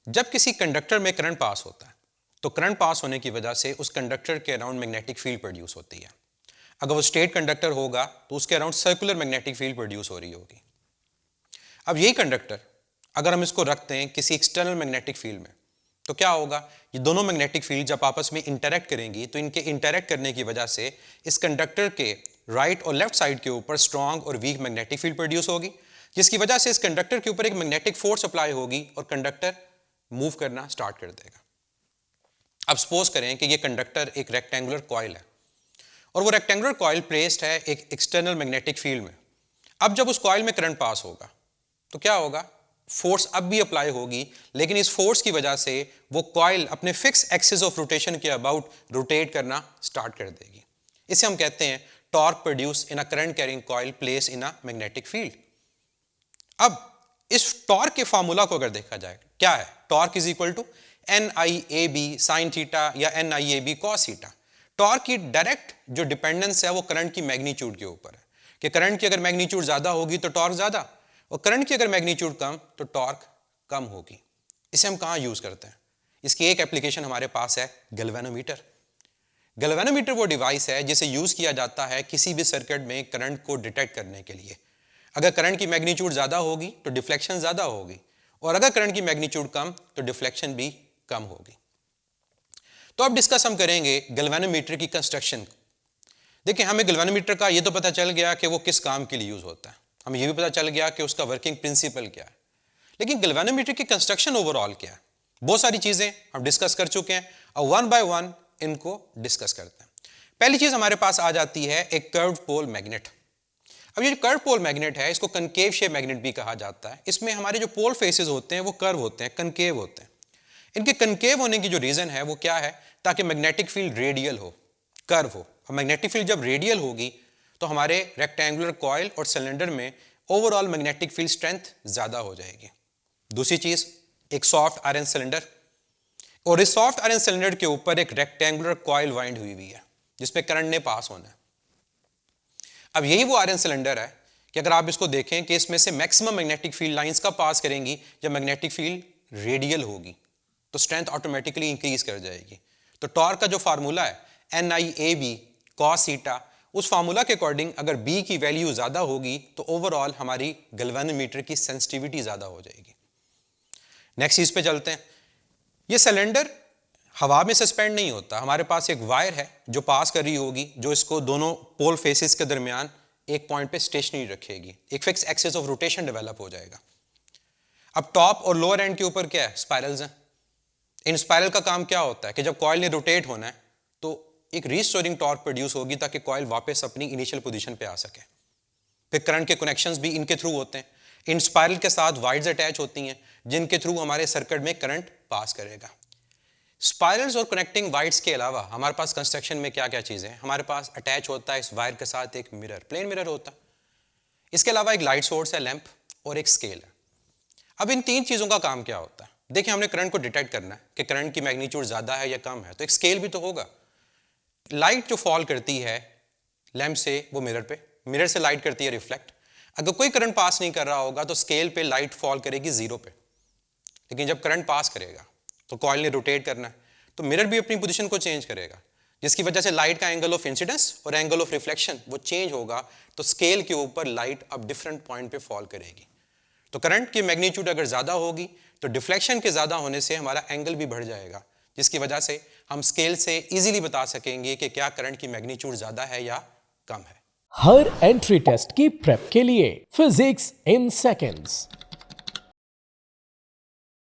जब किसी कंडक्टर में करंट पास होता है तो करंट पास होने की वजह से उस कंडक्टर के अराउंड मैग्नेटिक फील्ड प्रोड्यूस होती है। अगर वो स्ट्रेट कंडक्टर होगा तो उसके around circular magnetic field produce हो रही होगी। अब यही कंडक्टर अगर हम इसको रखते हैं किसी एक्सटर्नल मैग्नेटिक फील्ड में तो क्या होगा, ये दोनों मैग्नेटिक फील्ड जब आपस में इंटरैक्ट करेंगी तो इनके इंटरैक्ट करने की वजह से इस कंडक्टर के राइट और लेफ्ट साइड के ऊपर स्ट्रॉन्ग और वीक मैग्नेटिक फील्ड प्रोड्यूस होगी, जिसकी वजह से इस कंडक्टर के ऊपर एक मैग्नेटिक फोर्स अप्लाई होगी और कंडक्टर मूव करना स्टार्ट कर देगा। अब सपोज करें कि ये कंडक्टर एक रेक्टेंगुलर कॉइल है और वो रेक्टेंगुलर कॉइल प्लेस्ड है एक एक्सटर्नल मैग्नेटिक फील्ड में। अब जब उस कॉइल में करंट पास होगा तो क्या होगा, फोर्स अब भी अप्लाई होगी, लेकिन इस फोर्स की वजह से वो कॉइल अपने फिक्स एक्सिस ऑफ रोटेशन के अबाउट रोटेट करना स्टार्ट कर देगी। इसे हम कहते हैं torque produce in a current carrying coil place in a magnetic field. अब इस टॉर्क के फार्मूला को अगर देखा जाए, क्या है, torque is equal to NIAB sine theta या NIAB कॉस थीटा। टॉर्क की डायरेक्ट जो डिपेंडेंस है वो करंट की मैग्नीट्यूड के ऊपर है कि करंट की अगर मैग्नीट्यूड ज्यादा होगी तो टॉर्क ज्यादा, और करंट की अगर मैग्नीट्यूड कम तो टॉर्क कम होगी। इसे हम कहाँ यूज करते हैं? इसकी एक एप्लीकेशन हमारे पास है गैल्वेनोमीटर। गैल्वेनोमीटर वो डिवाइस है जिसे यूज किया जाता है किसी भी सर्किट में करंट को डिटेक्ट करने के लिए। अगर करंट की मैग्नीट्यूड ज्यादा होगी तो डिफ्लेक्शन ज्यादा होगी, और अगर करंट की मैग्नीट्यूड कम तो डिफ्लेक्शन भी कम होगी। तो अब डिस्कस हम करेंगे गैल्वेनोमीटर की कंस्ट्रक्शन। देखिए, हमें गैल्वेनोमीटर का ये तो पता चल गया कि वो किस काम के लिए यूज होता है, हमें ये भी पता चल गया कि उसका वर्किंग प्रिंसिपल क्या है, लेकिन गैल्वेनोमीटर की कंस्ट्रक्शन ओवरऑल क्या है, बहुत सारी चीजें हम डिस्कस कर चुके हैं। अब वन बाय वन इनको डिस्कस करते हैं। पहली चीज हमारे पास आ जाती है एक कर्व्ड पोल मैग्नेट। अब ये जो कर्व पोल मैग्नेट है इसको कनकेव शेप मैग्नेट भी कहा जाता है। इसमें हमारे जो पोल फेसेस होते हैं वो कर्व होते हैं, कनकेव होते हैं। इनके कनकेव होने की जो रीजन है वो क्या है, ताकि मैग्नेटिक फील्ड रेडियल हो, कर्व हो। और मैग्नेटिक फील्ड जब रेडियल होगी तो हमारे रेक्टेंगुलर कॉइल और सिलेंडर में ओवरऑल मैग्नेटिक फील्ड स्ट्रेंथ ज्यादा हो जाएगी। दूसरी चीज, एक सॉफ्ट आयरन सिलेंडर, और इस सॉफ्ट आयरन सिलेंडर के ऊपर एक रेक्टेंगुलर कॉइल वाइंड हुई है जिसमें करंट ने पास होना है। अब यही वो आयरन सिलेंडर है कि अगर आप इसको देखें कि इसमें से मैक्सिमम मैग्नेटिक फील्ड लाइंस कब पास करेंगी, जब मैग्नेटिक फील्ड रेडियल होगी तो स्ट्रेंथ ऑटोमेटिकली इंक्रीज कर जाएगी। तो टॉर्क का जो फार्मूला है NIAB cos थीटा, उस फार्मूला के अकॉर्डिंग अगर B की वैल्यू ज्यादा होगी तो ओवरऑल हमारी गैल्वेनोमीटर की सेंसिटिविटी ज्यादा हो जाएगी। नेक्स्ट चीज पे चलते हैं। ये सिलेंडर हवा में सस्पेंड नहीं होता, हमारे पास एक वायर है जो पास कर रही होगी, जो इसको दोनों पोल फेसेस के दरमियान एक पॉइंट पे स्टेशनरी रखेगी, एक fix axis of rotation develop हो जाएगा। अब टॉप और लोअर एंड के ऊपर क्या है, स्पाइरल्स हैं। इन स्पाइरल का काम क्या होता है कि जब कॉइल ने रोटेट होना है तो एक रीस्टोरिंग टॉर्क प्रोड्यूस होगी ताकि कॉइल वापस अपनी इनिशियल पोजीशन पे आ सके। फिर करंट के कनेक्शंस भी इनके थ्रू होते हैं। इन स्पाइरल के साथ वायर्स अटैच होती हैं जिनके थ्रू हमारे सर्किट में करंट पास करेगा। स्पाइरल्स और कनेक्टिंग वायर्स के अलावा हमारे पास कंस्ट्रक्शन में क्या क्या चीजें हैं, हमारे पास अटैच होता है इस वायर के साथ एक मिरर, प्लेन मिरर होता है। इसके अलावा एक लाइट सोर्स है, लैंप, और एक स्केल है। अब इन तीन चीजों का काम क्या होता है? देखिए, हमने करंट को डिटेक्ट करना है कि करंट की मैग्नीट्यूड ज्यादा है या कम है, तो एक स्केल भी तो होगा। लाइट जो फॉल करती है लैंप से वो मिरर पे, मिरर से लाइट करती है रिफ्लेक्ट। अगर कोई करंट पास नहीं कर रहा होगा तो स्केल पे लाइट फॉल करेगी जीरो पे, लेकिन जब करंट पास करेगा तो कॉइल ने रोटेट करना है तो मिरर भी अपनी पोजीशन को चेंज करेगा, जिसकी वजह से लाइट का एंगल ऑफ इंसिडेंस और एंगल ऑफ रिफ्लेक्शन वो चेंज होगा, तो स्केल के ऊपर लाइट अब डिफरेंट पॉइंट पे फॉल करेगी। तो करंट की मैग्नीट्यूड अगर ज्यादा होगी तो डिफ्लेक्शन के ज्यादा होने से हमारा एंगल भी बढ़ जाएगा, जिसकी वजह से हम स्केल से इजीली बता सकेंगे कि क्या करंट की मैग्नीट्यूड ज्यादा है या कम है। हर एंट्री टेस्ट की प्रेप के लिए फिजिक्स इन सेकंड्स।